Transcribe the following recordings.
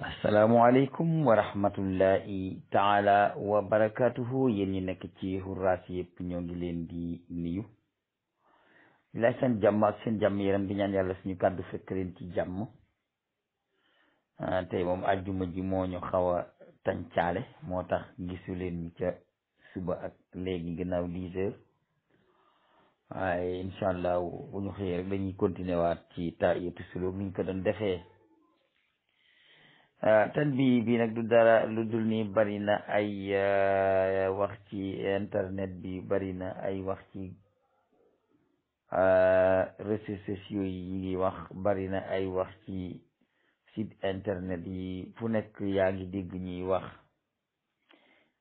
asalaamualeykum wa rahmatullahi taala wa barakatuhu yéen ñi nekk ci xuraas yëpp ñoo ngi leen di nuyu di laaj seen jàmm ak seen jàmm yaram di ñaan yàlla suñu kàddu fekk leen ci jàmm. tey moom àjjuma ji moo ñu xaw a tàncaale moo tax gisu leen ca suba ak léegi gannaaw 10 heures waaye incha allah bu ñu xëyee rek dañuy continuer waat ci taahiyatu suluk ni ñu ko doon defee. tan bi nag du dara lu dul ni bari na ay wax ci internet bi bari na ay wax ci réseaux sociaux yi ngi wax bari na ay wax ci site internet yi fu nekk yaa ngi dégg ñuy wax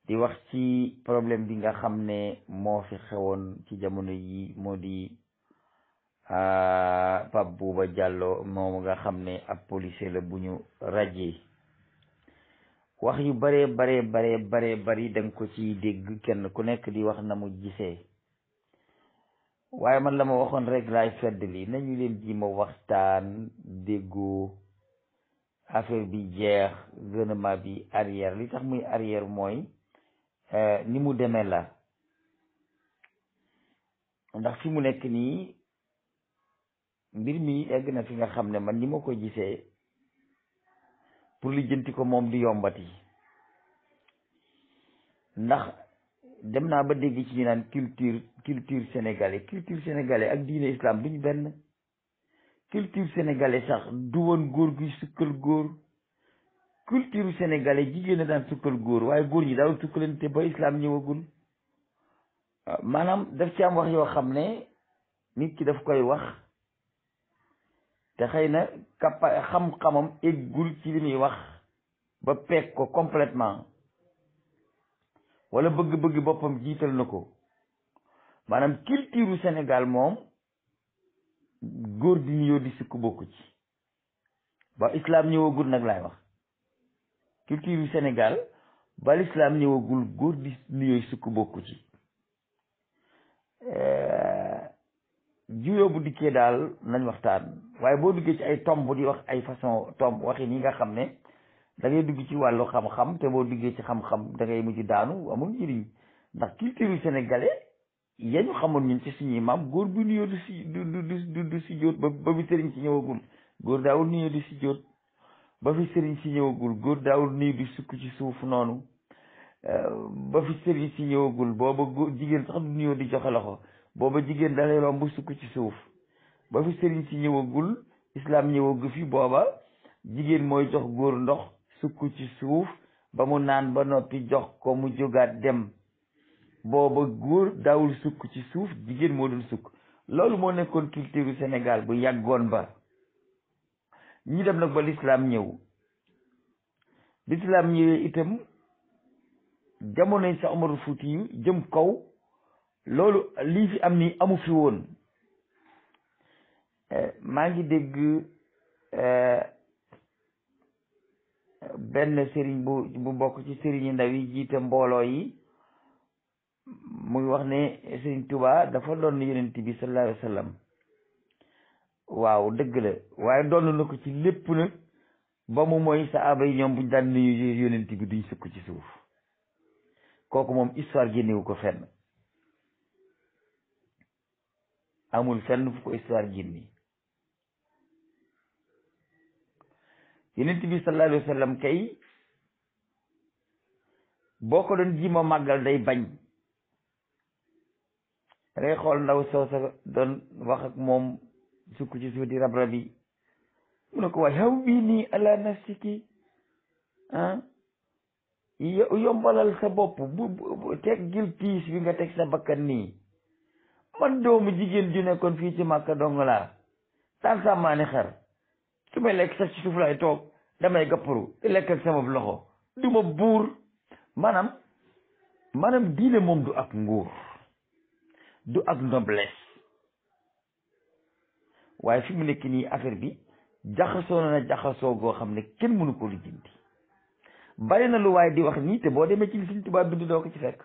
di wax ci problème bi nga xam ne moo fi xewoon ci jamono yi moo di Pape Bouba Diallo moom nga xam ne ab policier la bu ñu rajee wax yu bare bari da nga ko ci dégg kenn ku nekk di wax na mu gisee waaye man la ma waxoon rek laay fedd li nañu leen ji ma waxtaan déggoo affaire bi jeex gouvernement bi arrière li tax muy arrière mooy ni mu demee la ndax fi mu nekk nii mbir mi egg na fi nga xam ne man ni ma ko gisee pour li jënti ko moom di yombati ndax dem naa ba dégg ci ñu naan culture sénégalais ak diine islam duñu benn. culture sénégalais sax du woon góor guy sukkal góor culture sénégalais jigéen a daan sukkal góor waaye góor ñi daawul sukkalante ba islam ñëwagul maanaam daf ci am wax yoo xam ne nit ki daf koy wax te xëy na xam-xamam eggul ci li muy wax ba peeg ko complètement wala bëgg-bëgg boppam jiital na ko maanaam culture Sénégal moom góor di nuyoo di sukk bokku ci ba islam ñëwagul nag laay wax culture Sénégal ba l'islam ñëwagul góor di nuyoo sukk bokku ci juyoo bu dikkee daal nañ waxtaan waaye boo duggee ci ay tomb di wax ay façon tomb waxi ni nga xam ne da ngay dugg ci wàllu xam-xam te boo duggee ci xam-xam da ngay mujj daanu amul njëriñ ndax culture sénégalais ya ñu xamoon ñun ci suñuy maam góor bu nuyoo du si jóot ba fi sëriñ si ñëwagul góor daawul nuyoo di si jóot ba fi sëriñ si ñëwagul góor daawul nuyu di sukk ci suuf noonu ba fi sëriñ si ñëwagul booba góor jigéen sax du nuyoo di joxe loxo booba jigéen da lay romb sukk ci suuf ba fi sëriñ si ñëwagul islam ñëwagu fi booba jigéen mooy jox góor ndox sukk ci suuf ba mu naan ba noppi jox ko mu jógaat dem booba góor daawul sukk ci suuf jigéen moo doon sukk loolu moo nekkoon culture Sénégal bu yàggoon ba ñi dem nag ba l'islam ñëw l'islam ñëwee itam jamonoy sa Omar Fuuti yu jëm kaw loolu lii fi am ni amu fi woon maa ngi dégg benn sëriñ bu bokk ci sëriñ yi ndaw yi jiite mbooloo yi muy wax ne sëriñ Tuubaa dafa doon yonent bi sallallahu alayhi wa sallam waaw dëgg la waaye doon na ko ci lépp nag ba mu mooy saaba yi ñoom buñ daan nuyu yonent bi duñ sukk ci suuf kooku moom histoire génnewu ko fenn amul fenn fu ko histoire génni yonent bi sallallahu alayhi wa sallam kay boo ko doon jima màggal day bañ da ngay xool ndaw soo sa doon wax ak moom sukk ci suuf di rab-rabi mu ne ko waaye xaw bii nii ala nafsiki yombalal sa bopp bu teggil tiis bi nga teg sa bakkan nii man doomu jigéen ju nekkoon fii ci Màkka dong laa daan sàmmaani xar su may lekk sax ci suuf laay toog damay gàpparu di lekk ak sama loxo du ma buur maanaam diine moom du ak nguur du ak noblesse waaye fi mu nekk nii affaire bi jaxasoo na jaxasoo goo xam ne kenn mënu ko lijjanti bari na lu waaye di wax nii te boo demee ci li Sëriñ Tuubaa bind doo ko ci fekk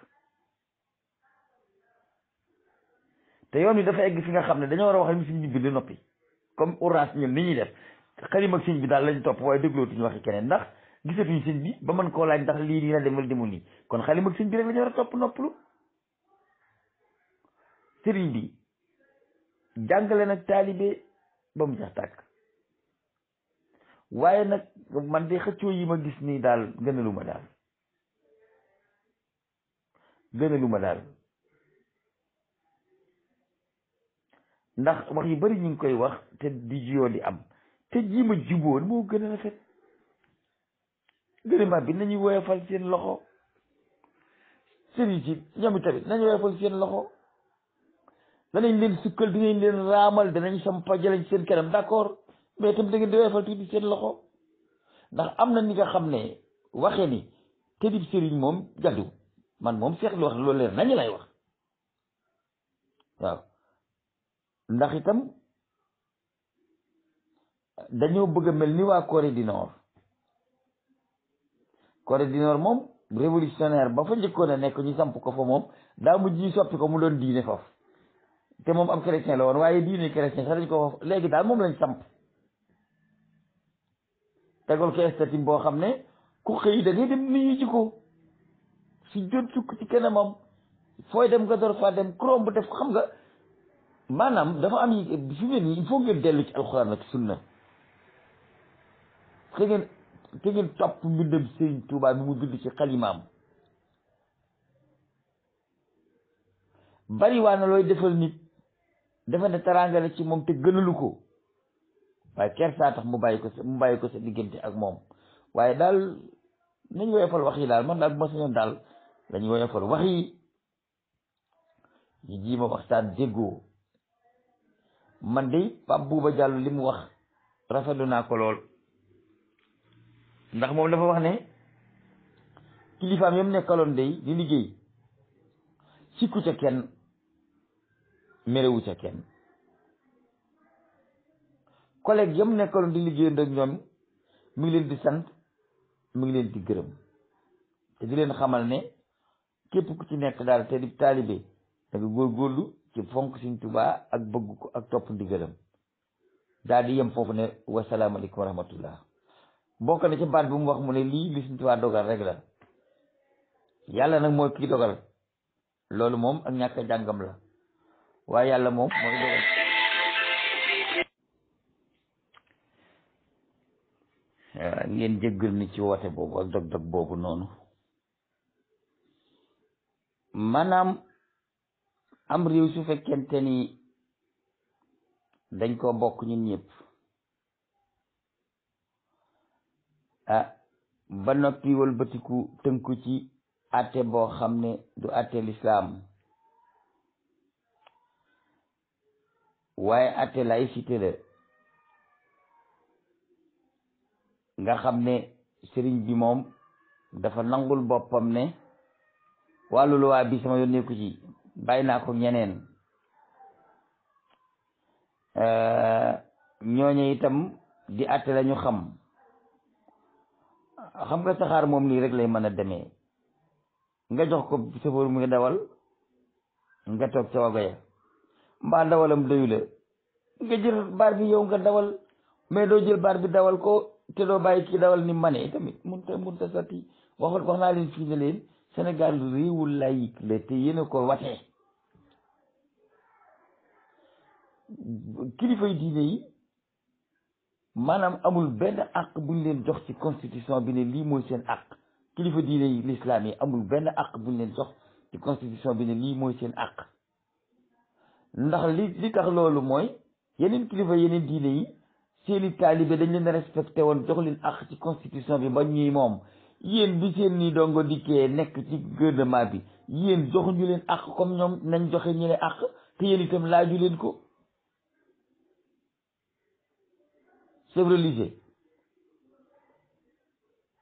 te yoon wi dafa egg fi nga xam ne dañoo war a wax li Sëriñ bi bind noppi comme orange ñun ni ñuy def xalima ak Sëriñ bi daal lañ topp waaye déglootuñu waxi keneen ndax gisatuñ sëñ bi ba mën koo laaj ndax lii dina demal demul nii kon xalima ak sëñ bi rek la ñu war a topp noppalu. sëriñ bi jàngale nag taalibe ba mu sax tàkk waaye nag man de xëccoo yi ma gis nii daal gënalu ma daal ndax wax yu bari ñu ngi koy wax te di jiyoo di am te ji ma juboon moo gën a rafet. gouvernement bi nañuy woyofal seen loxo sëriñ si ñoom tamit nañu woyofal seen loxo danañ leen sukkal dinañ leen raamal danañ sampa jëlañ seen kanam d'accord mais tamit da ngeen di woyofal tuuti seen loxo ndax am na ni nga xam ne waxee ni te di sëriñ moom jaddu man moom seetlu wax loolu leer nañu lay wax waaw ndax itam dañoo bëgg a mel ni waa Corée du Nord moom révolutionnaire ba fa njëkkoon a nekk ñu samp ko fa moom daa mujj ñu soppi ko mu doon diine foofu te moom am chrétien la woon waaye diine chrétien sax dañ ko léegi daal moom lañ samp tegal ko statut boo xam ne ku xëy da ngay dem nuyu ji ko si jot sukk ci kanamam fooy dem nga door faa dem kuróom bu def ko xam nga maanaam dafa am yi fi mu ne nii il faut ngeen dellu ci alxuraan ak sunna te ngeen topp mbindam Sëriñ Tuubaa bi mu bind ci xalimaam bari waa na looy defal nit dafa ne teraanga la ci moom te gënalu ko waaye kersaa tax mu bàyyi ko sa diggante ak moom waaye daal nañ woyofal wax yi daal man daal bu ma sañoon daal dañu woyofal wax yi ñu jiima waxtaan déggoo man de Pape Bouba Diallo li mu wax rafetlu naa ko lool ndax moom dafa wax ne kilifaam yam nekkaloon day di liggéey sikku ca kenn merewu ca kenn collègue yam nekkaloon di liggéey ndak ñoom mi ngi leen di sant mi ngi leen di gërëm te di leen xamal ne képp ku ci nekk daal te di taalibe da nga góorgóorlu ci fonk Sëriñ Tuubaa ak bëgg ko ak topp ndigalam daal di yem foofu ne wasalaamaaleykum wa rahmatullah bokk na ci baat bu mu wax mu ne lii li Sëriñ Tuubaa dogal rek la yàlla nag mooy kii dogal loolu moom ak ñàkk a jàngam la waaye yàlla moom mooy dogal ngeen jéggal ni ci woote boobu ak dog-dog boobu noonu maanaam am réew su fekkente ni dañ ko bokk ñun ñëpp ba noppi wëlbatiku tënku ci atte boo xam ne du atte lislaam waaye atte laïcité la nga xam ne sëriñ bi moom dafa nangul boppam ne wàllu luwaa bi sama yoon nekku ci bàyyi naa ko ñeneen ñooñu itam di atte la ñu xam nga saxaar moom nii rek lay mën a demee nga jox ko chauffeur muy dawal nga toog ca wago ya mbaa dawalam doyu la nga jël baar bi yow nga dawal mais doo jël baar bi dawal ko te doo bàyyi kii dawal ni mane tamit munta sotti wax naa leen fii ne leen Sénégal réewu laïc la te yéen a ko watee kilifay diine yi maanaam amul benn àq buñ leen jox ci constitution bi ne lii mooy seen àq kilifa diine yi l'islam yi amul benn àq buñ leen jox ci constitution bi ne lii mooy seen àq ndax li tax loolu mooy yeneen kilifa yeneen diine yi seeni taalibe dañ leen respecté woon jox leen àq ci constitution bi ba ñuy moom yéen bi seen nii dongo dikkee nekk ci gouvernement bi yéen joxuñu leen àq comme ñoom nañ joxe ñu ne àq te yéen itam laaju leen ko chef religieux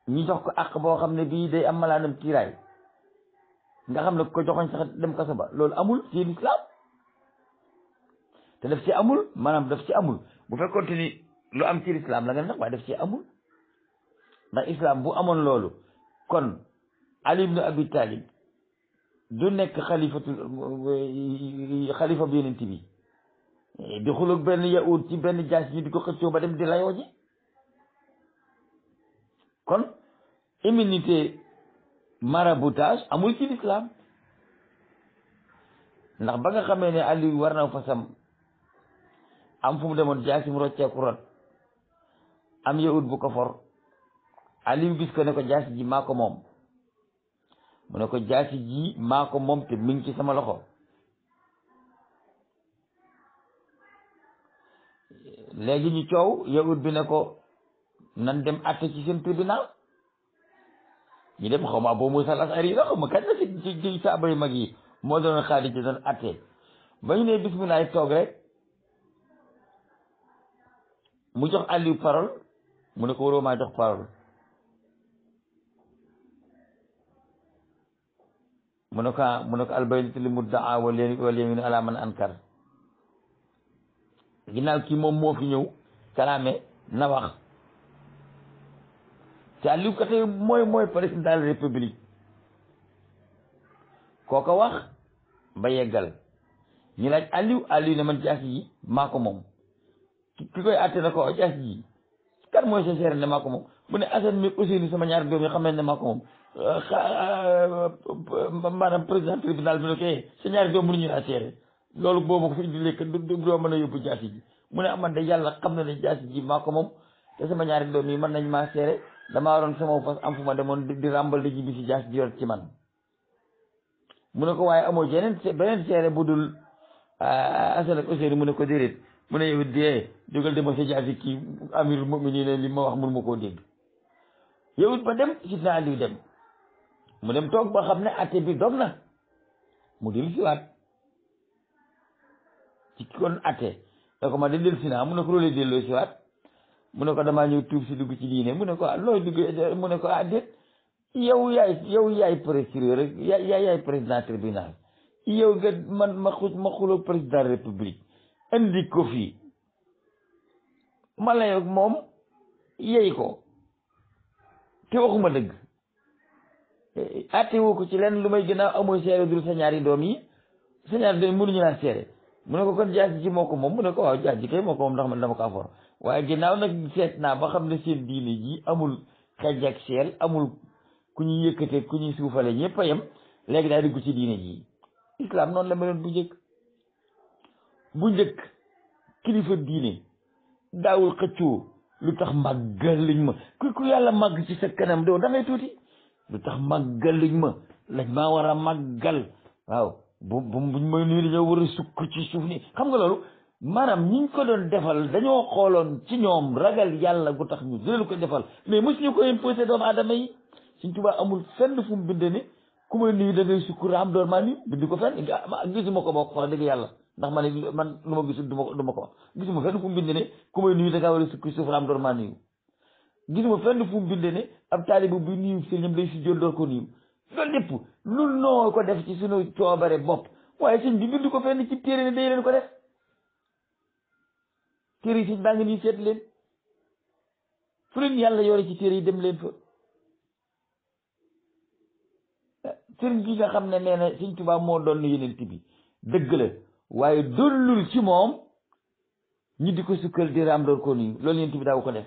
ñu jox ko àq boo xam ne bii day am malaanam kiiraay nga xam ne ko joxoñ sax dem kaso ba loolu amul ci lislaam te daf ci amul maanaam daf ci amul bu fekkoonte ni lu am ci lislaam la nga nag waaye daf ci amul ndax islam bu amoon loolu kon Ali ibn Abi Talib du nekk xalifa bi yonent bi di xuloog benn yahud ci benn jaas ñu di ko xëccoo ba dem di layoo ji kon immunité maraboutage amul ci l'islam ndax ba nga xamee ne Aliou war na fasam am fu mu demoon jaasi mu rocceeku rot am yahud bu ko for Aliou gis ko ne ko jaasi ji maa ko moom mu ne ko jaasi ji maa ko moom te mi ngi ci sama loxo léegi ñu coow yahud bi ne ko nan dem atte ci seen tribunal ñu dem xaw ma Abu Musa al-Ash'ari la xaw ma kañ la ci saaba yu mag yi moo doon xaadi ci doon atte ba ñu ne bismillah toog rek mu jox Aliou parole mu ne ko waroo maa jox parole mu ne ko albaynatu li mudda'a wal yaminu ala man ankar ginnaaw kii moom moo fi ñëw kalaame na wax te Aliou ka tey mooy président de la république kooko wax ba yeggal ñu laaj Aliou ne man jaasi ji maa ko moom ki koy àtte na ko jaasi ji kan mooy sa seere ne maa ko moom mu ne Assane mi Ousseynou sama ñaari doom yi xam nañ ne maa ko moom maanaam président tribunal bi ne ko sa ñaari doom mënuñu laa seere loolu boobu ko fi indi lekk doo mën a yóbbu jaasi ji mu ne man de yàlla xam na ne jaasi ji maa ko moom te sama ñaari doom yi mën nañ maa seere damaa waroon sama fas am fu ma demoon di ràmbal di ji si jaasi ji yor ci man mu ne ko waaye amoo beneen seere bu dul Assane ak Ousseynou mu ne ko déedéet mu ne yow dee jógal dema sa jaasi kii amirul mu'minin li ma wax mun ma koo dégg yow ba dem sidna Aliou dem mu dem toog ba xam ne atte bi dog na mu dellu siwaat ci kon atte da ko ma de dellu si naa mu ne ko loolee delloo siwaat mu ne ko damaa ñëw tuub si dugg ci diine mu ne ko looy dugg mu ne ko déet yow yaay procureur rek yaay président tribunal yow nga man ma xuloo président république indi ko fii ma lay ak moom yey ko te waxuma dëgg atte woo ko ci lenn lu may gën a amoo seere dul sa ñaari doom yi mënuñu laa seere mu ne ko kon jaasi ji moo ko moom mu ne ko waaw jaasi ji kay moo ko moom ndax man dama ko for waaye ginnaaw nag seet naa ba xam ne seen diine ji amul xej ak seel amul ku ñuy yëkkatee ku ñuy suufale ñëpp a yem léegi daal dugg ci diine ji islam noonu la meloon bu njëkk kilifa diine daawul xëccoo lu tax màggaluñ ma ku yàlla màgg ci sa kanam doo da ngay tuuti lu tax màggaluñ ma lañ maa war a màggal waaw buñ may nuyu dañoo war a sukk ci suuf ni xam nga loolu maanaam ñiñ ko doon defal dañoo xooloon ci ñoom ragal yàlla gu tax ñu dinalu ko defal mais mosuñu ko imposé doomu aadama yi Sëñ Tuubaa amul fenn fu mu binde ne ku may nuyu da ngay sukk raam door maa nuyu bind ko fenn gisuma ko bokk wax dëgg yàlla ndax man lu ma gisul du ma ko wax gisuma fenn fu mu binde ne ku may nuyu da ngaa war a sukk suuf raam door maa nuyu gisuma fenn fu mu binde ne ab taalibu bi nuyu sëñam day si jot door ko nuyu loolu lépp lu noo ko def ci sunu coobare bopp waaye sëñ bi bind ko fenn ci téere ne day leen ko def téere yi sëñ baa ngi nii seet leen fu leen yàlla yore ci téere yi dem leen fa sëriñ bi nga xam ne nee na Sëñ Tuubaa moo doon yenent bi dëgg la waaye dollul ci moom ñi di ko sukkal di raam door ko nii loolu yenent bi daaw ko def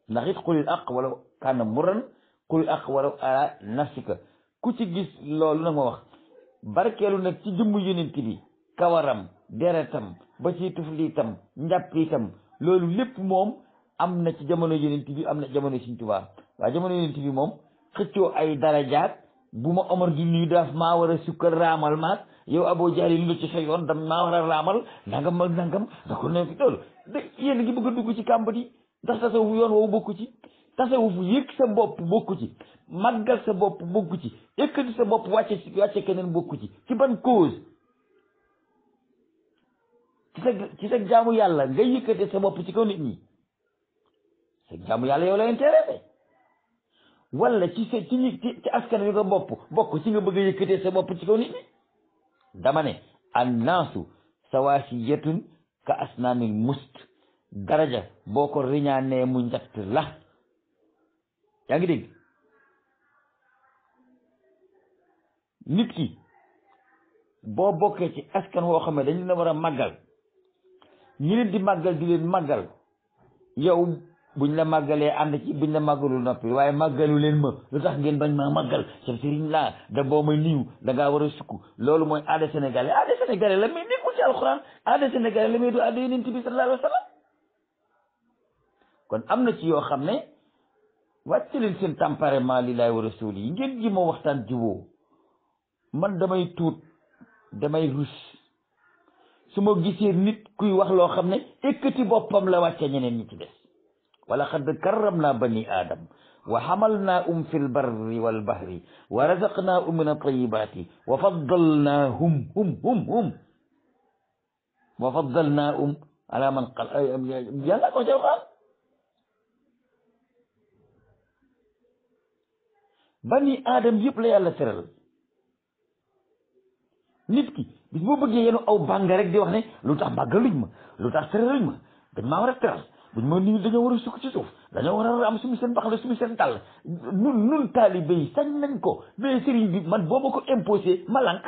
ndax it xulil aq wala kaana muran xulil aq wala ala nafsika ku ci gis loolu nag ma wax barkeelu nag ci jëmmu yenent bi kawaram deretam ba ci tufliitam njàppiitam loolu lépp moom am na ci jamono yenent bi am na jamono Sëñ Tuubaa waaye jamono yenent bi moom xëccoo ay darajaat bu ma Omar di nuyu daaf maa war a sukkal raamal maag yow Aboo Jaali lu ci sa yoon dam maa war a raamal nangam ak nangam da ko ne loolu da yéen ngi bëgg a dugg ci kàmbat yi ndax tasawuf yoon woowu bokku ci tasawuf yëg sa bopp bokku ci màggal sa bopp bokku ci yëkkati sa bopp wàcce keneen bokku ci ban cause ci sa jaamu yàlla nga yëkkate sa bopp ci kaw nit ñi sa jaamu yàlla yow la intéressé wala ci askan wi nga bokk ci nga bëgg a yëkkatee sa bopp ci kaw nit ñi dama ne annaasu sawaasiyatun ka asnaamil must daraja boo ko riñaanee mu njatt la yaa ngi dégg nit ki boo bokkee ci askan woo xam ne dañ leen war a màggal ñi leen di màggal di leen màggal yow buñ la màggalee ànd ci buñ la màggalul noppi waaye màggalu leen ma lu tax ngeen bañ maa màggal seen sëriñ laa da boo ma niiw da ngaa war a sukk loolu mooy aada sénégalais la may nekkul ci alxuraan aada sénégalais la may du aada yonent bi sallallahu alayhi wa sallam kon am na ci yoo xam ne wàcc leen seen tempérament lillahi wa rasul yi ngeen ji ma waxtaan juboo man damay tuut damay rus su ma gisee nit kuy wax loo xam ne ekkati boppam la wàcce ñeneen ñi ci des wala xad karramna bani aadam wa xamalnaahum fi lbarri walbahri wa razaqnaahum min altayibati wa faddalnaahum wa faddalnaahum ala man qal yàlla ko ca waxaan bani aadam yëpp la yàlla teral nit ki bis boo bëggee yenu aw bànga rek di wax ne lu tax màggaluñ ma lu tax teraluñ ma dañ maa war a teral buñ ma nii dañoo war a sukk ci suuf dañoo war a am suñu seen bax la suñu seen dàll nun taalibe yi sañ nañ ko mais sëriñ bi man boo ma ko imposé ma lànk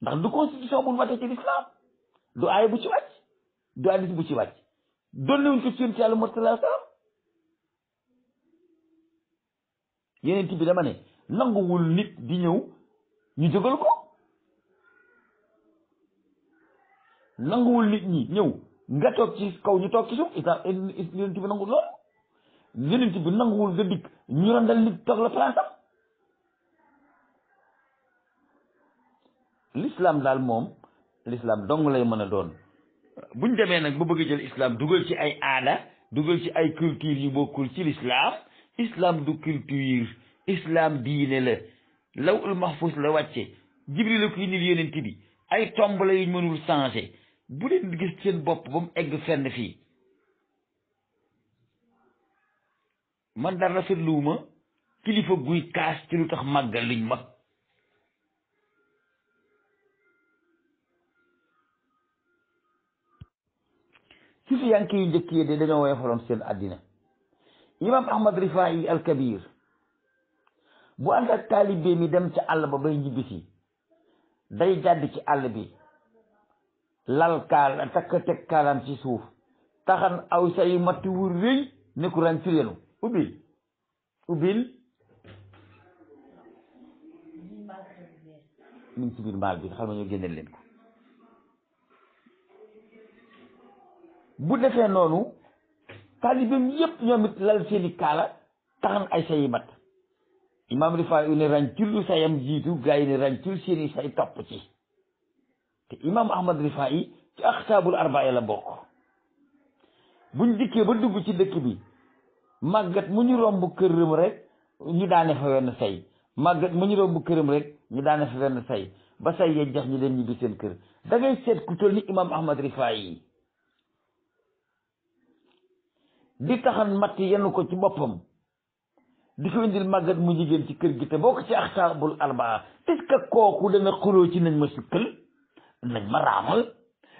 ndax du constitution bu wàcce ci l'islam du aaya bu ci wàcc du hadis bu ci wàcc donnewuñ ko ci yonent yàlla Muhammad sallallahu alayhi wasallam yeneen bi dama ne nanguwul nit di ñëw ñu jógal ko nanguwul nit ñi ñëw nga toog ci kaw ñu toog ci suuf yonent bi nanguwul loolu yonent bi nanguwul nga dikk ñu randal nit toog la place am l'islam daal moom l'islam dong lay mën a doon buñ demee nag ba bëgg jël islam dugal ci ay aada dugal ci ay culture yu bokkul ci l'islam islam du culture islam diine la lawul mahfuz la wàcce jibril la ko indil yonent bi ay tomb la yuñ mënul changé bu leen gis seen bopp ba mu egg fenn fii man dara rafetluwuma kilifa guy kaas ci lu tax màggal liñ ma ci fi yank yu njëkk yi de dañoo woyofaloon seen àddina imam ahmad rifai al kabir bu ànd ak taalibe mi dem ci àll ba bay ñibbisi day jàdd ci àll bi lal kaal takk teg kaalam ci suuf taxan aw say matti wu rëy ne ku ran ci leenu ubbil mi ngi ci biir maal bi xam nga ñu génneel leen ko bu defee noonu taalibeem yépp ñoom it lal seeni kaala taxan ay sayi mat imaam rifaa yu ne ràncul sayam jiitu gaa yi ne ràncul seeni say topp ci te imaam ahmad rifaa yi ci axtaabul arbaa la bokk buñ dikkee ba dugg ci dëkk bi màggat mu ñu romb këram rek ñu daane fa wenn say màggat mu ñu romb këram rek ñu daane fa wenn say ba say yee jax ñu dem ñibbi seen kër da ngay seet ku toll ni imaam ahmad rifaa yi di taxan matt yenn ko ci boppam di ko indil màggat mu jigéen ci kër gi te bokk ci axtaabul arbaa est-ce que kooku dana xuloo ci nañ ma sukkal nañ ma raamal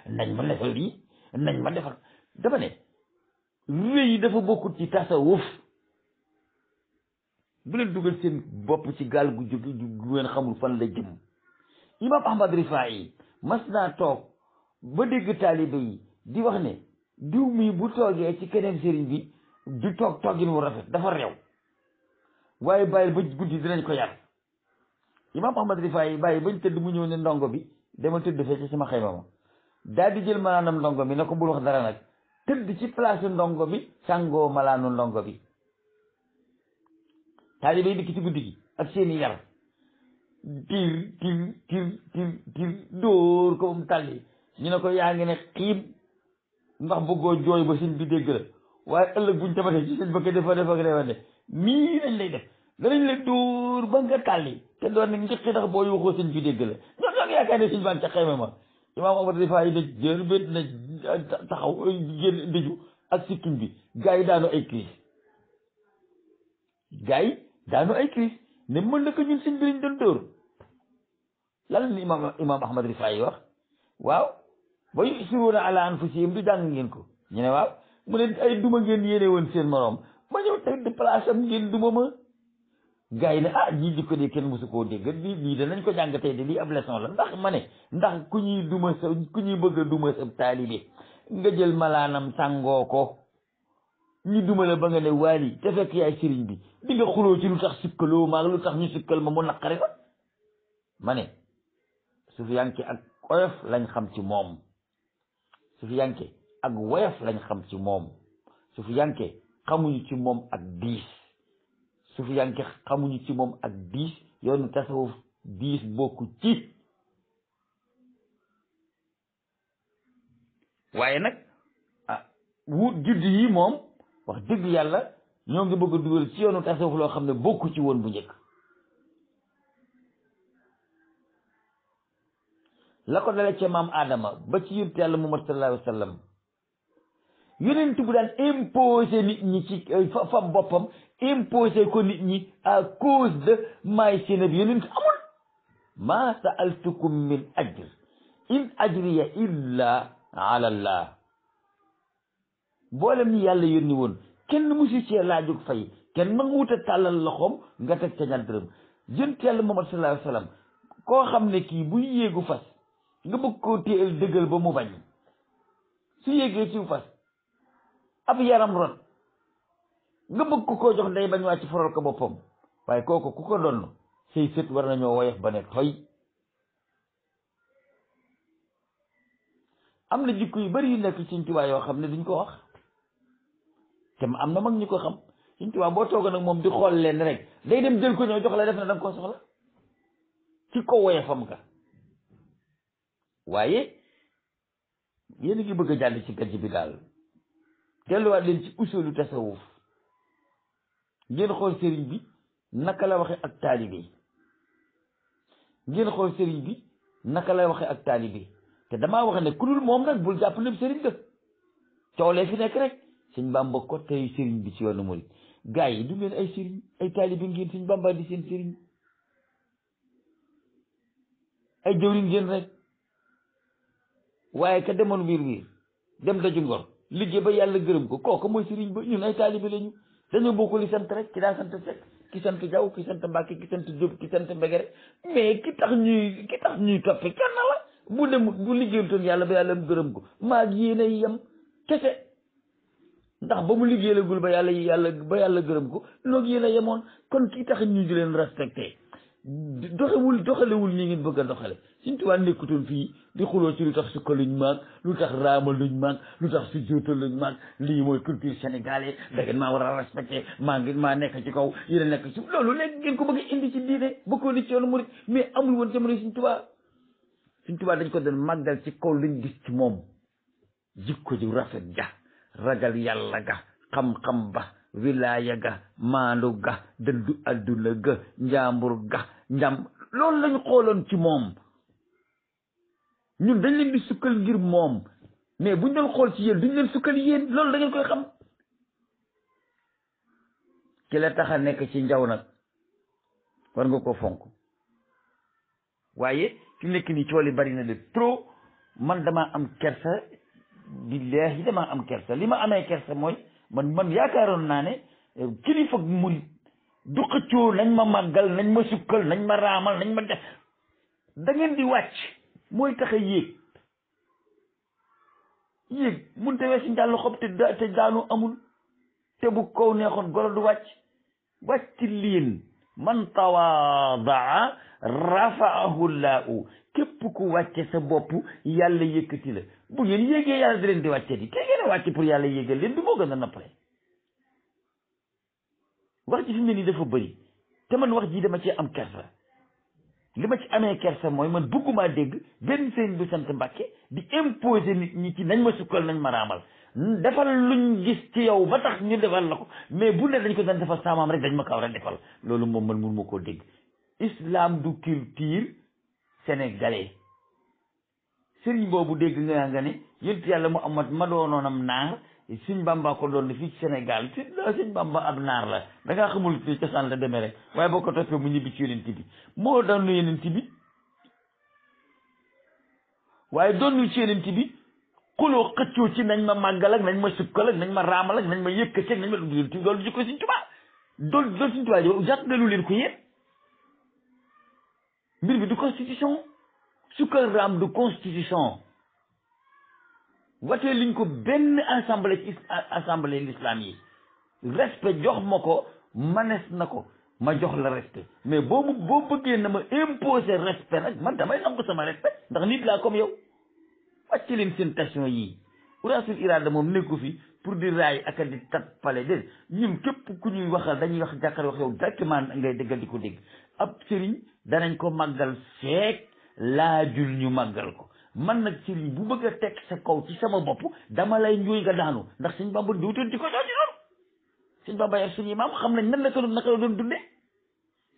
nañ ma defal lii nañ ma defal dafa ne wéy dafa bokkut ci tasawuf bu leen dugal seen bopp ci gaal gu jóge gu ngeen xamul fan la jëm imam ahmad rifaa yi mas naa toog ba dégg taalibe yi di wax ne diw mi bu toogee ci keneen sëriñ bi du toog toogin wu rafet dafa réew waaye bàyyi ba guddi dinañ ko yar imam ahmad rifaa yi bàyyi bañ tëdd mu ñëw ne ndongo bi dama tëdd fee ci sama xayma ma daal di jël malaanam ndongo bi ne ko bul wax dara nag tëdd ci place ndongo bi sàngoo malaanu ndongo bi taalibe yi dikk ci guddi gi ak seeni yar tir dóor ko mu tàlli ñu ne ko yaa ngi ne xiib ndax bëggoo jooy ba sëñ bi dégg la waaye ëllëg buñ tabatee ci sëñ ba ko defa ne mii lañ lay def danañ la dóor ba nga tàlli te doon ne njëkk ndax boo yuuxoo sëñ bi dégg la ñoo ñoo ngi yaakaar ne sëñ baa ngi ca xayma ma imaam Ahmad Rifaa yi na jër bét na taxaw génn ndëju ak sikkim bi gaa yi daanu ay crise ne mën na ko ñun sëñ bi lañ doon dóor lan la imaam Ahmad Rifaa yi wax waaw ba yusiruuna ala anfusihim du jàng ngeen ko ñu ne waaw mu ne ay duma ngeen yéene woon seen moroom ma ñëw teg di place am ngeen duma ma gars yi ne ah ñii jikko de kenn mosu koo dégg lii danañ ko jàng tey de lii ab leçon la ndax ma ne ndax ku ñuy duma sa ku ñuy bëgg a duma sa taalibe nga jël malaanam sàngoo ko ñu dumale ba nga ne waali te fekk yaay sëriñ bi di nga xuloo ci lu tax sukkaloo maag lu tax ñu sukkal ma mu naqari ko ma ne sufiyanke ak oyof lañ xam ci moom sufiyanke ak woyof lañ xam ci moom sufiyanke xamuñu ci moom ak diis sufiyanke xamuñu ci moom ak diis yoonu tasawuf diis bokku ci waaye nag wut judd yi moom wax dëgg yàlla ñoo ngi bëgg a dugal ci yoonu tasawuf loo xam ne bokku ci woon bu njëkk la ko dale ca maam Adama ba ci yonent yàlla Muhammad sallallahu alayhi wa sallam yonent bu daan imposé nit ñi ci fa boppam imposé ko nit ñi à cause de maay seen bi yonent amul ma sa'altukum min ajr in ajriya illa ala allah boolem ñi yàlla yónni woon kenn musu cee laajug fay kenn nangu wut a tàllal loxoom nga teg ca ñaar dërëm yonent yàlla Muhammad sallallahu alayhi wa sallam koo xam ne kii buy yéegu fas nga bëgg koo téyel dëggal ba mu bañ su yéegee ci fas ab yaram ron nga bëgg ko koo jox day bañ wàcc foral ko boppam waaye kooku ku ko donn say sët war nañoo woyof ba ne toy am na jikko yu bari yu nekk Sëñ Tuubaa yoo xam ne duñ ko wax te am na mag ñu ko xam Sëñ Tuubaa boo tooga nag moom di xool leen rek day dem jël ko ñëw jox la def na danga ko soxla ci ko woyofam nga waaye yéen a ngi bëgg a jàll ci gajj bi daal delluwaat leen ci usulu tasawuf ngeen xool sëriñ bi naka la waxe ak taalibe ngeen xool sëriñ bi naka la waxe ak taalibe te damaa wax ne ku dul moom nag bul jàpp lépp sëriñ ga coolee fi nekk rek Sëñ Bàmba ko tey sëriñ bi ci yoonu murid gaa yi du ngeen ay sëriñ ay taalibe ngeen Sëñ Bàmba di seen sëriñ ay jëwriñ ngeen rek waaye ka demoon wiir dem daju ngor liggéey ba yàlla gërëm ko kooku mooy sëriñ ba ñun ay taalibe lañu dañoo bokk li sant rek ki daa sant Sekk ki sant Jaw ki sant Mbàkke ki sant Jóob ki sant Mbegere mais ki tax ñuy toppe kenn la bu liggéeyul toon yàlla ba yàlla gërëm ko maag yéen ay yem kese ndax ba mu liggéeyalagul ba yàlla gërëm ko noog yéen a yemoon kon ki tax ñu di leen respecté doxalewul ñi ngeen bëgg a doxale Sëñ Tuubaa nekkutoon fii di xuloo ci lu tax sukkaluñ maag lu tax raamaluñ maag lu tax su jóotaluñ maag lii mooy culture sénégalais da ngeen maa war a respecté maa nekk ci kaw yéen a nekk ci loolu léegi ngeen ko bëgg a indi ci diine bëggoo ni ci yoonu murid mais amul woon jamono Sëñ Tuubaa dañ ko doon màggal ci kaw luñ gis ci moom jikko ju rafet ja ragal yàlla ga xam-xam ba wilaaya ga maandu ga dëddu adduna ga njaambur ga loolu lañu xooloon ci moom ñun dañ leen di sukkal ngir moom mais buñ doon xool ci yéen duñ leen sukkal yéen loolu da ngeen koy xam ki la tax a nekk ci njaw nag war nga ko fonk waaye fi nekk nii cooli bari na de trop man damaa am kersa billaahi damaa am kersa li ma amee kersa mooy man yaakaaroon naa ne kilifa murit du xëccoo nañ ma màggal nañ ma sukkal nañ ma raamal nañ ma def da ngeen di wàcc mooy tax a yéeg mun te weesi njàllu xob te daanu amul te bu kaw neexoon golo du wàcc leen man tawaadaa rafaahu llaahu képp ku wàcce sa bopp yàlla yëkkati la bu ngeen yéegee yàlla di leen di wàcce di te ngeen a wàcce pour yàlla yéegal leen du moo gën a noppale wax ji fi mu ne nii dafa bëri te man wax ji dama ci am kersa li ma ci amee kersa mooy man bëgguma dégg benn sëriñ bu sant Mbàkke di imposer nit ñi ci nañ ma sukkal nañ ma raamal defal luñ gis ci yow ba tax ñu defal la ko mais bu ne dañ ko doon defal saamaam rek dañ ma ko war a defal loolu moom man mun ma koo dégg islam du culture sénégalais sëriñ boobu dégg nga ne yonent yàlla Muhammad ma doonoonam naar Sëñ Bàmba ko doon fii ci Sénégal Sëñ Bàmba ab naar la da ngaa xamul ci cosaan la demee rek waaye boo ko toppee mu ñibbi ci yonent bi moo doon yonent bi waaye doon ci yonent bi xuloo xëccoo ci nañ ma màggal ak nañ ma sukkal ak nañ ma raamal ak nañ ma yëkkati ak nañ ma loolu jikko Sëñ Tuubaa doon Sëñ Tuubaa jo jàpp na lu leen ko yéen mbir bi du constitution sukkal raam du constitution watee liñ ko benn assemblée ci assemblée l'islam yi. respect jox ma ko manes na ko ma jox la respect mais boo bëggee na ma imposer respect nag man damay nangu sama respect ndax nit laa comme yow. wàcc leen seen tension yii uraasul iraada moom nekku fi pour di raay ak di tappale de ñun képp ku ñuy waxal dañuy wax jàkkaar wax yow directement ngay déggal di ko dégg ab sëriñ danañ ko màggal feek laajul ñu màggal ko man nag sëriñ bu bëgg a teg sa kaw ci sama bopp dama lay njuuy nga daanu ndax Sëñ Bamba duutoon di ko doon di doon Sëñ Bamba yar suñuy maam xam nañ nan la ko doon naka la doon dundee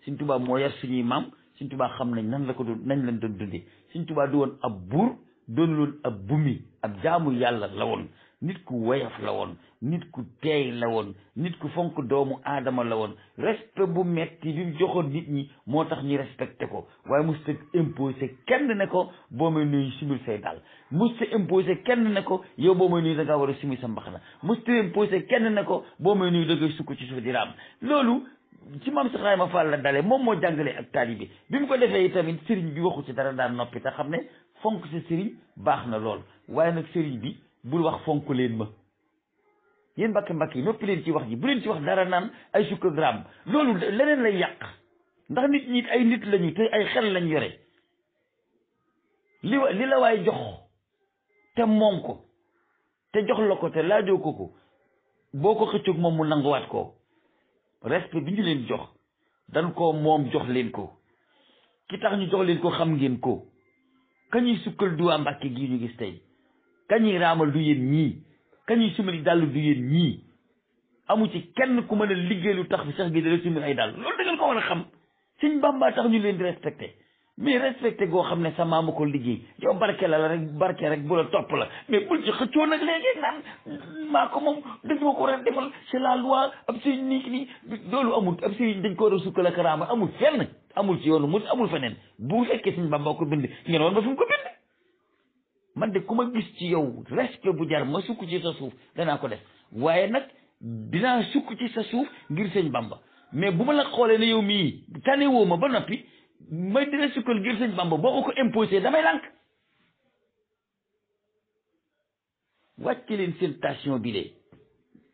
Sëñ Tuubaa moo yar suñuy maam Sëñ Tuubaa xam nañ nan la ko doon nañ leen doon dundee Sëñ Tuubaa du woon ab buur doon loon ab bumi ab jaamu yàlla la woon nit ku woyof la woon nit ku teey la woon nit ku fonk doomu aadama la woon respect bu metti bi mu joxoon nit ñi moo tax ñu respecté ko waaye musta imposé kenn ne ko boo may nuyu simil say daal musta imposé kenn ne ko yow boo may nuyu da ngaa war a simil sa mbaxana musta imposé kenn ne ko boo may nuyu da ngay sukk ci suuf di raam loolu ci maam Cheikh Ibrahima Fall la dale moom moo jàngale ak taalibe bi mu ko defee itamit sëriñ bi waxu ci dara daan noppi te xam ne fonk sa sëriñ baax na lool waaye nag sëriñ bi bul wax fonk leen ma yéen mbakk yi noppi leen ci wax ji bu leen ci wax dara naan ay sukkogramme loolu leneen lay yàq ndax nit ñi ay nit lañu te ay xel lañ yore li la waay jox te moom ko te jox la ko te laajoo ko boo ko xëccoog moom mu nanguwaat ko respect bi ñu leen jox dañ ko moom jox leen ko ki tax ñu jox leen ko xam ngeen ko kañuy sukkal duwaa Mbàkke gii ñu gis tey kañuy raamal du yéen ñii kañuy sumali dàll du yéen ñii amu ci kenn ku mën a liggéey lu tax bi sax gi dala sumali ay dàll loolu da ngeen ko war a xam Sëñ Bamba tax ñu leen di respecté mais respecté goo xam ne sa maama ko liggéey yow barke la rek barke rek bu la topp la mais bul ci xëccoo nag léegi naan maa ko moom dañ ma ko war a defal c'est la loi ab sëriñ nii loolu amul ab sëriñ dañ ko war a sukkal ak raama amul fenn amul ci yoonu mu amul feneen bu fekkee Sëñ Bamba ko bind ngeen woon ba fi mu ko bind man de ku ma gis ci yow respect bu jar ma sukk ci sa suuf danaa ko def waaye nag dinaa sukk ci sa suuf ngir Sëñ Bamba mais bu ma la xoolee ne yow mii tane woo ma ba noppi may dina sukkal ngir Sëñ Bamba boo ko imposé damay lànk wàcce leen seen tension bi de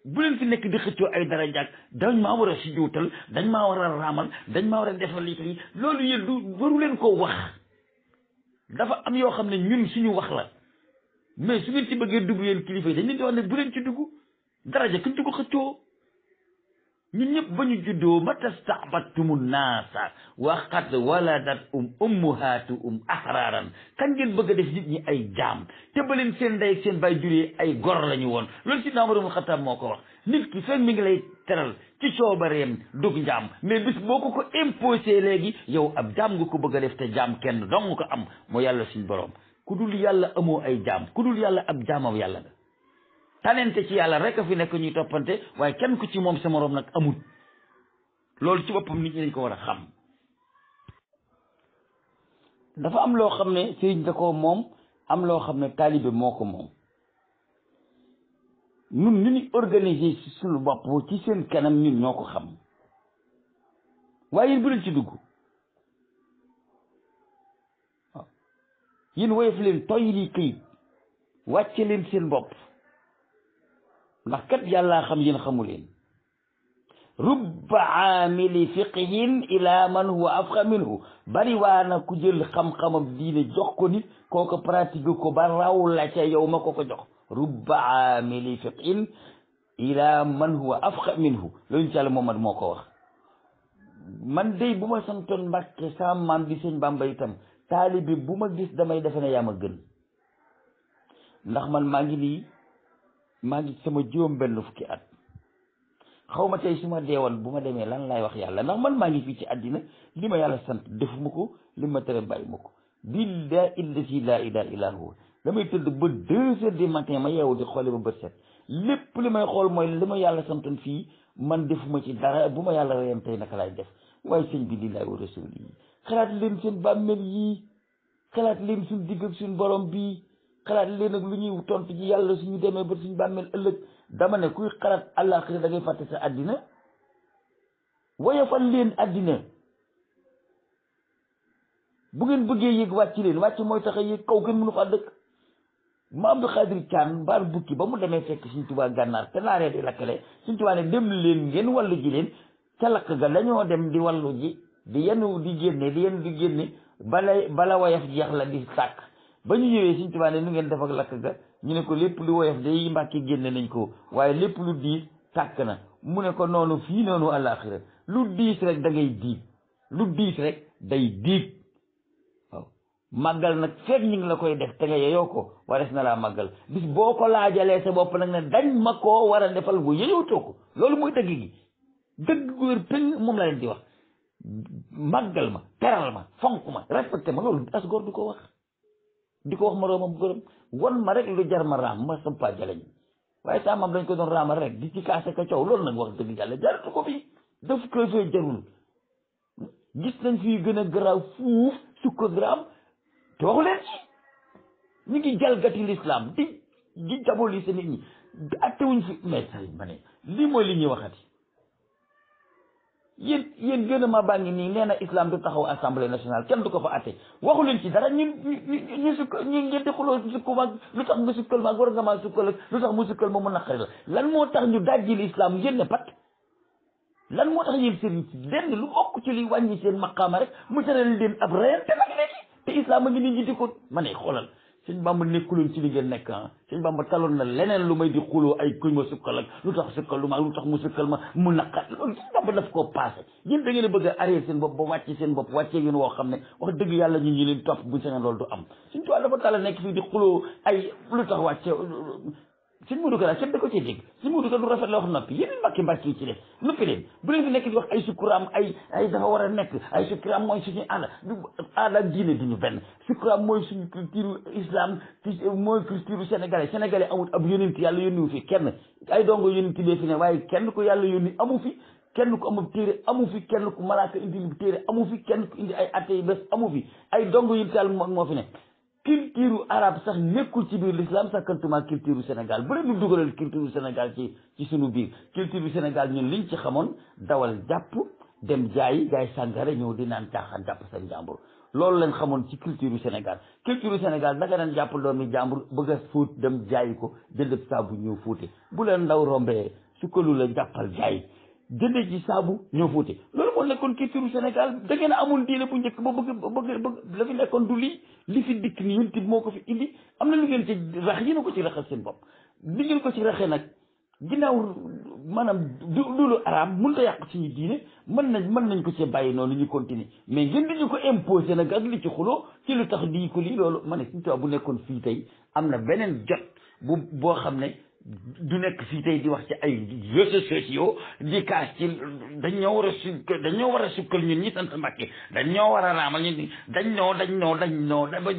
bu leen fi nekk di xëccoo ay dara jàkk dañ maa war a si juutal dañ maa war a raamal dañ maa war a defal lii loolu yéen du waru leen ko wax dafa am yoo xam ne ñun suñu wax la mais su ngeen ci bëggee dugg yéen kilifa yi dañ leen di wax ne bu leen ci dugg daraja kuñ ci ko xëccoo ñun ñëpp ba ñu juddoo matastaxbattumu naasa waqad waladat ummuhaatu ahraran kan ngeen bëgg a def nit ñi ay jaam te ba leen seen ndey ak seen baay juree ay gor la ñu woon loolu si Umar ibn Xattaab moo ko wax nit ki fekk mi ngi lay teral ci coobareem dug njaam mais bis boo ko imposé léegi yow ab jaam nga ko bëgg a def te jaam kenn dong ko am moo yàlla suñ borom ku dul yàlla amoo ay jaam ku dul yàlla ab jaamam yàlla nga tanente ci yàlla rek a fi nekk ñuy toppante waaye kenn ku ci moom sa moroom nag amul loolu ci boppam nit ñi dañ ko war a xam dafa am loo xam ne sëriñ da ko moom am loo xam ne taalibe moo ko moom ñun ni ñu organiser ci suñu bopp ci seen kanam ñun ñoo ko xam waaye yéen bu leen ci dugg waaw yéen woyof leen toy lii këyit wàcce leen seen bopp ndax kat yàllaa xam yéen xamu leen rubba aamili fiqhin ila man huwa afqa minhu bari waa na ku jël xam-xamam diine jox ko nit kooko pratique ko ba raw la ca yow ma ko jox rubba aamili fiqhin ila man huwa afqa minhu loolu ci Yàlla Muhammad moo ko wax man day bu ma santoon Mbàkke sa maam di Sëñ Bàmba itam taalibi bu ma gis damay defe ne yaa ma gën ndax man maa ngi sama juróom benn fukki at xaw ma tey su ma deewoon bu ma demee lan laay wax yàlla ndax man maa ngi fii ci àddina li ma yàlla sant defuma ko li ma tere bàyyi ma ko billahi illati laa ilaaha illaa huwa damay tëdd ba 2 heures du matin ma yeewu di xoole ba bët set lépp li may xool mooy li ma yàlla santoon fii man defuma ci dara bu ma yàlla reyam tey naka laay def waaye sëñ bi lillaahi wa rasuuli yi xalaat leen seen bàmmeel yii xalaat leen suñ digg ak suñ borom bii xalaat leen ak lu ñuy tontu ji yàlla suñu demee ba suñu bàmmeel ëllëg dama ne kuy xalaat àllaaxira da ngay fàtte sa àddina woyofal leen àddina bu ngeen bëggee yéeg wàcc leen wàcc mooy tax a yéeg kaw kenn mënu fa dëkk ma Abdou Khadir Thian mbaar bukki ba mu demee fekk Sëñ Tuubaa gànnaar te naaree di lakkale Sëñ Tuubaa ne dem leen ngeen wallu ji leen ca lakk ga dañoo dem di wallu ji di yenu di génne bala woyof jeex la di sàkk ba ñu ñëwee Sëñ Tuubaa ne nu ngeen def ak lakk ga ñu ne ko lépp lu woyof day Mbàkke génne nañ ko waaye lépp lu diis tàkk na mu ne ko noonu fii noonu àllaaxira lu diis rek da ngay diig lu diis rek day diig waaw màggal nag fekk ñu ngi la koy def te nga yeyoo ko wares na laa màggal bis boo ko laajalee sa bopp nag ne dañ ma koo war a defal bu yeyootoo ko loolu mooy dëgg gi dëgg gu wér pëng moom la leen di wax màggal ma teral ma fonk ma respecté ma loolu as góor du ko wax di ko wax ma roomam góoram won ma rek lu jar ma raam ma sampa jaleñ waaye saa maam dañ ko doon raamal rek di ci kaase ka coow loolu nag wax dëgg yàlla jaratu ko fi daf koy fee jarul gis nañ fii gën a garaaw fuuf sukka graam te waxu leen ci ñu ngi jalgati l'islam di diaboliser nit ñi attewuñ fi mais say ma ne lii mooy li ñuy waxati yéen gouvernement baa ngi nii nee na islam du taxaw assemblée nationale kenn du ko fa atte waxu leen ci dara ñu sukk ñu ngeen di xuloo sukku maag lu tax nga sukkal maag war nga maa sukkal ak lu tax mu sukkal ma mu naqari la lan moo tax ñu dajji l'islam ngeen ne pat lan moo tax yéen sëriñ si lenn lu bokk ci liy wàññi seen maqaama rek mu tëral leen ab reyante nag léegi te islam a ngi nit ñi di ko ma ne xoolal sëñ Bamba nekkuloon ci li ngeen nekk ah sëñ Bamba taloon na leneen lu may di xuloo ay kuñ ma sukkal ak lu tax sukkal lu ma lu tax mu sukkal ma mu naqat loolu sëñ Bamba daf koo passé yéen da ngeen a bëgg a arrière seen bopp ba wàcce seen bopp wàccee yéen woo xam ne wax dëgg yàlla ñun ñu leen topp buñ sañoon loolu du am suñ tuwaa dafa tala nekk fii di xuloo ay lu tax wàcce sëñ Modou Kara kenn da ko cee dégg sëñ Modou Kara du rafet la wax noppi yéen mbàkki yi ci def noppi leen bu leen fi nekk di wax ay sukkuraam ay dafa war a nekk ay sukkuraam mooy suñu aada ak diine duñu benn sukkuraam mooy suñu culture islam mooy culture sénégalais amul ab yónent yàlla yónniwu fi kenn ay dongo yónent bee fi ne waaye kenn ko yàlla yónni amu fi kenn ku amul téere amu fi kenn ku malaaka indi téere amu fi kenn ku indi ay atte yu bés amu fi ay dongo yónent yàlla moo fi ne culture arabe sax nekkul ci biir l'islam sakkantuma culture Sénégal bu leen di dugalal culture Sénégal ci sunu biir culture Sénégal ñun liñ ci xamoon dawal jàpp dem jaayi gaay sàngara ñëw di naan caaxaan jàpp seen jàmbur loolu lañ xamoon ci culture Sénégal culture Sénégal da nga daan jàpp doomi jàmbur bëgg a fóot dem jaayi ko jënd saabu ñëw fóote bu leen ndaw rombee sukkalu la jàppal jaayi jëndee ci saabu ñëw fóote loolu moo nekkoon culture Sénégal da ngeen a amul diine bu njëkk ba bëgg la fi nekkoon du lii li fi dikk ni yéen moo ko fi indi am na lu ngeen ci rax yéen a ko ci raxal seen bopp li ngeen ko ci raxee nag ginnaaw maanaam du lu araam mënut a yàq suñu diine mën nañ ko ci bàyyi noonu ñu continuer mais ngeen di ñu ko imposer nag ak li ci xuloo ci lu tax di ko lii loolu ma ne suñu tubaab bu nekkoon fii tey am na beneen jot boo xam ne du nekk fii tey di wax ci ay réseaux sociaux di kaas ci dañoo war a sukkal ñun ñi sant Mbàkke dañoo war a raamal ñun dañ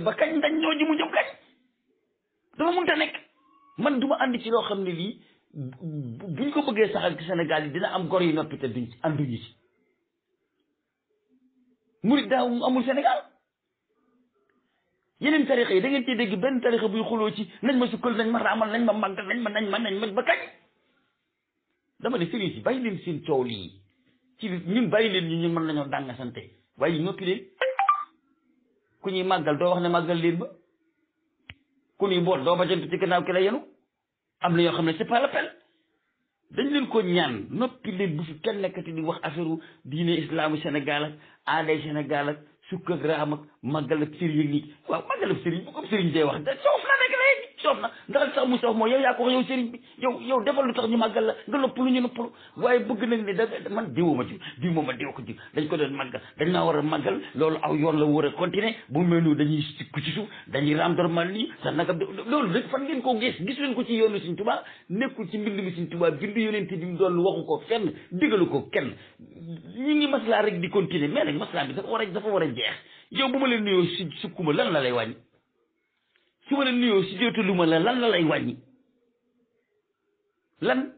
ba kañ dañ ñoo ji mu jëm kañ dafa mënta nekk man du ma ànd ci loo xam ne lii buñ ko bëggee saxal ci Sénégal yi dina am gor yu noppi te duñ ci ànduñu ci murid daa amul Sénégal yeneen tarixa yi da ngeen cee dégg benn tarixa buy xuloo ci nañ ma sukkal nañ ma raamal nañ ma màggal nañ ma ba kañ dama ne sëriñ si bàyyi leen seen coow lii ci ñun bàyyi leen ñun mën nañoo dàng sante waaye noppi leen ku ñuy màggal doo wax ne màggal leen ba ku ñuy boot doo ba jant ci gannaaw ki la yenu am na yoo xam ne c'est pas la peine dañ leen ko ñaan noppi leen bu fi kenn nekkati di wax affaire diine islaamu Sénégal ak aaday Sénégal ak sukk ak raam ak màggal ak sëriñ ak nii waaw màggal ak sëriñ bu ko sëriñ dee wax da soof na rek léegi soof na ndax sax mu soof mooy yow yaa ko wax yow sëriñ bi yow defal lu tax ñu màggal la nga noppalu ñu noppalu waaye bëgg nañ ne da man diwuma ci diw mooma diw ko ji dañ ko doon màggal dañ naa war a màggal loolu aw yoon la war a continuer bu mel ni dañuy sikku ci suuf dañuy raam dormal nii sax naka loolu rek fan ngeen ko gis leen ko ci yoonu Sëriñ Tuubaa nekkul ci mbind mi Sëriñ Tuubaa bind yonent bi mu doon waxu ko fenn digalu ko kenn ñi ngi maslaa rek di continuer mais nag maslaa bi dafa war a jeex yow bu ma leen nuyoo si sukkuma lan la lay wàññi su ma leen nuyoo si jootaluma lan la lay wàññi lan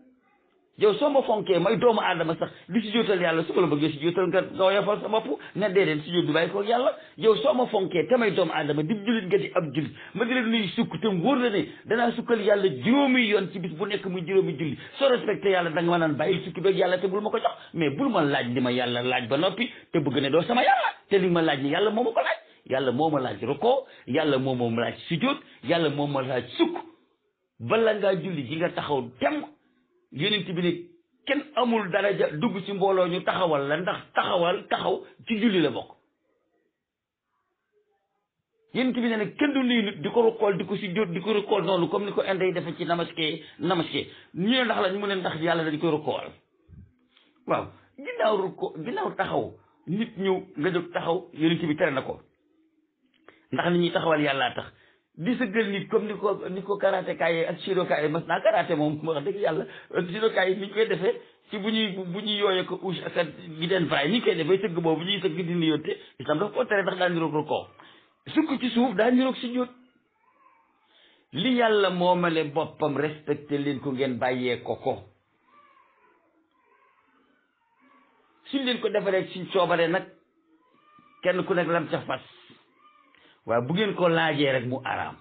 yow soo ma fonkee may doomu aadama sax di si jootal yàlla su ma la bëggee si jootal nga woyofal sa bopp ne déedéet si joot bi bàyyi ko yàlla yow soo ma fonkee te may doomu aadama di jullit nga di ab jullit ma di leen nuyu sukk te wóor la ne danaa sukkal yàlla juróomi yoon ci bis bu nekk muy juróomi julli soo respecté yàlla da nga ma naan bàyyil sukki beeg yàlla te bul ma ko jox mais bul ma laaj li ma yàlla laaj ba noppi te bëgg ne doo sama yàlla te li ma laaj ni yàlla moo ma ko laaj yàlla moo ma laaj rukkoo yàlla moo ma laaj sujjóot yàlla moo ma laaj sukk bala ngaa julli ji nga taxaw tem yonent bi ne kenn amul daraja dugg ci mbooloo ñu taxawal la ndax taxaw ci julli la bokk yonent bi ne nag kenn du nuyu nit di ko rukkool di ko sujjóot di ko rukkool noonu comme ni ko inde yi defe ci namaske ñu ne ndax lañ mu ne ndax yàlla dañ koy rukkool waaw ginnaaw taxaw nit ñëw nga jóg taxaw yonent bi tere na ko ndax nit ñi taxawal yàllaa tax di sëggal nit comme ni ko karaté kaay ak judoka yi mas naa karaté moom wax dëgg yàlla judoka yi ni ñu koy defee ci bu ñuy yooyee ko ouche ak gi den fray ni ñu koy defee sëgg boobu ñuy sëgg di nuyonte islam dafa ko tere ndax daa niroog rukkoo sukk ci suuf daa niroog sujjóot li yàlla moomale boppam respecté leen ko ngeen bàyyee ko suñ leen ko defaree suñ coobare nag kenn ku nekk lam ca fas waaye bu ngeen ko laajee rek mu araam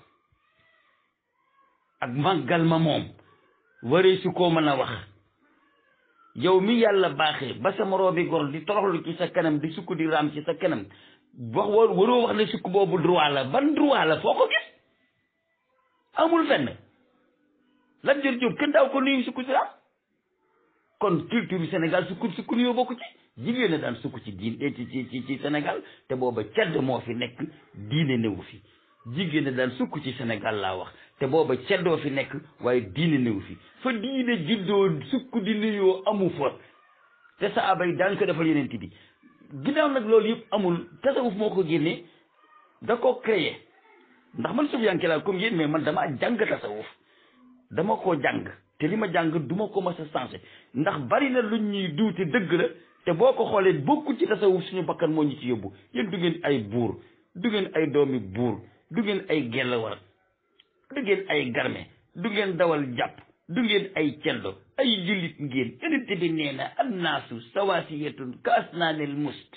ak màggal ma moom waree su koo mën a wax yow mi yàlla baaxee ba sa moroomi gor di toroxlu ci sa kanam di sukk di raam ci sa kanam waroo wax ne sukk boobu droit la ban droit la foo ko gis amul fenn lan jër jóob kenn daaw ko nuyu sukk di raam kon culture yu Sénégal sukk nuyoo bokku ci jigéen a daan sukk ci ci Sénégal te booba cedd moo fi nekk diine newu fi jigéen a daan sukk ci Sénégal laa wax te booba ceddoo fi nekk waaye diine newu fi fa diine juddoo sukk di nuyoo amu fa te saaba yi daan ko defal yeneen bi ginnaaw nag loolu yëpp amul tasawuf moo ko génnee da ko créé ndax man sufiyanke laa comme yéen mais man dama jàng tasawuf dama koo jàng te li ma jàng duma ko mas a sensé ndax bari na luñ ñuy duute dëgg la te boo ko xoolee bokku ci tasawuf suñu bakkan moo ñu ci yóbbu yéen du ngeen ay buur du ngeen ay doomi buur du ngeen ay gellawar du ngeen ay garme du ngeen dawal jàpp du ngeen ay ceddo ay jullit ngeen yonent bi nee na annaasu sawaasiyatun ka asnaanil must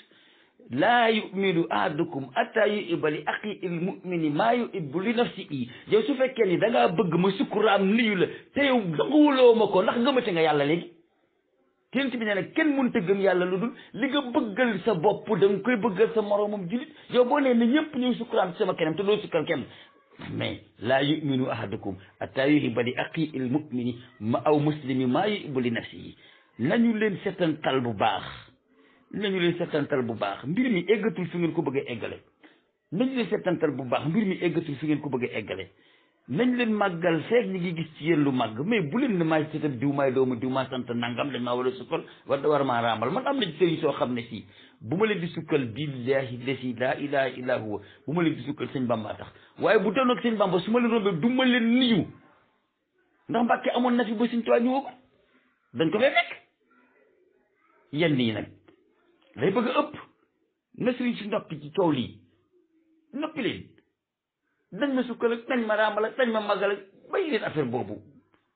laa yuminu ahadukum atta yuhibba li axi il mumini maa yuhibbu li nafsihi yow su fekkee ni da ngaa bëgg ma sukkuraam nuyu la te yow nanguwuloo ma ko ndax gëmate nga yàlla léegi yonent bi nee na kenn mënut a gëm yàlla lu dul li nga bëggal sa bopp da nga koy bëggal sa moroomam jullit yow boo nee na ñëpp ñëw sukkuraam ci sama kanam te doo sukkal kenn mais laa yuminu ahadukum atta yuhibba li axi il mumini ma aw muslimi maa yuhibbu li nafsihi nañu leen setantal bu baax mbir mi eggatul fi ngeen ko bëgg a eggale nañu leen settantal bu baax mbir mi eggatul fi ngeen ko bëgg a eggale nañ leen màggal feek ñi ngi gis ci yéen lu màgg mais bu leen ne maay setam diw maay doomu diw maa sant nangam dañ maa war a sukkal war maa raamal man am na ci sëriñ soo xam ne si bu ma leen di sukkal billahi lasi laa ilaha illa huwa bu ma leen di sukkal sëñ Bamba tax waaye bu doon ak sëñ Bamba su ma leen rombee du ma leen nuyu ndax Mbàkke amoon na fi ba sëñ Tuubaa ñëwoo ko dañ ko fay fekk yenn yi nag lay bëgg a ëpp na sëriñ si noppi ci coow lii noppi leen dañ ma sukkal ak dañ ma raamal ak dañ ma magal ak bàyyi leen affaire boobu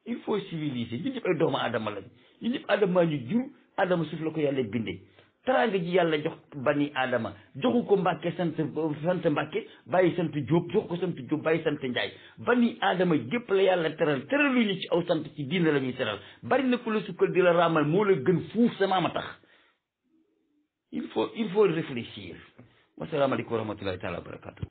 il faut civiliser ñun ñëpp ay doomu aadama lañ ñun ñëpp aadama ñu jur aadama suuf la ko yàlla bindee teraanga ji yàlla jox bani aadama joxu ko Mbàkke sant Mbàkke bàyyi sant Jóob jox ko sant Jóob bàyyi sant Njaay bani aadama gépp la yàlla teraluñu ci aw sant ci diina la ñuy teral bari na ku la sukkal di la raamal moo la gën fuuf sa maama tax il faut réfléchir wasalaamaaleykum wa rahmatullahi taala wa barakatu